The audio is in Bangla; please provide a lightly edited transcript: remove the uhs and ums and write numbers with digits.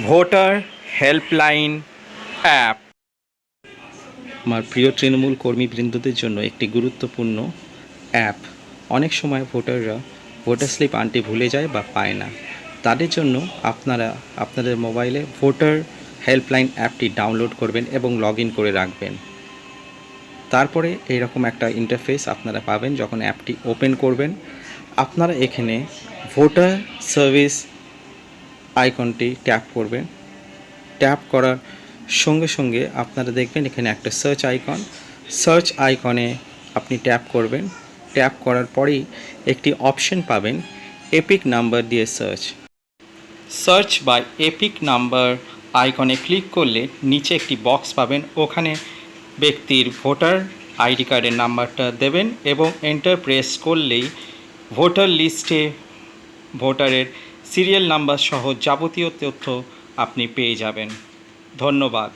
ভোটার হেল্পলাইন অ্যাপ আমার প্রিয় তৃণমূল কর্মীবৃন্দদের জন্য একটি গুরুত্বপূর্ণ অ্যাপ। অনেক সময় ভোটাররা ভোটার স্লিপ আনতে ভুলে যায় বা পায় না। তাদের জন্য আপনারা আপনাদের মোবাইলে ভোটার হেল্পলাইন অ্যাপটি ডাউনলোড করবেন এবং লগ ইন করে রাখবেন। তারপরে এইরকম একটা ইন্টারফেস আপনারা পাবেন যখন অ্যাপটি ওপেন করবেন। আপনারা এখানে ভোটার সার্ভিস আইকনটি ট্যাপ করবেন। ট্যাপ করার সঙ্গে সঙ্গে আপনারা দেখবেন এখানে একটা সার্চ আইকনে আপনি ট্যাপ করবেন। ট্যাপ করার পরেই একটি অপশন পাবেন এপিক নাম্বার দিয়ে সার্চ বাই এপিক নাম্বার আইকনে ক্লিক করলে নিচে একটি বক্স পাবেন। ওখানে ব্যক্তির ভোটার আইডি কার্ডের নাম্বারটা দেবেন এবং এন্টার প্রেস করলেই ভোটার লিস্টে ভোটারের সিরিয়াল নাম্বার সহ যাবতীয় তথ্য আপনি পেয়ে যাবেন। ধন্যবাদ।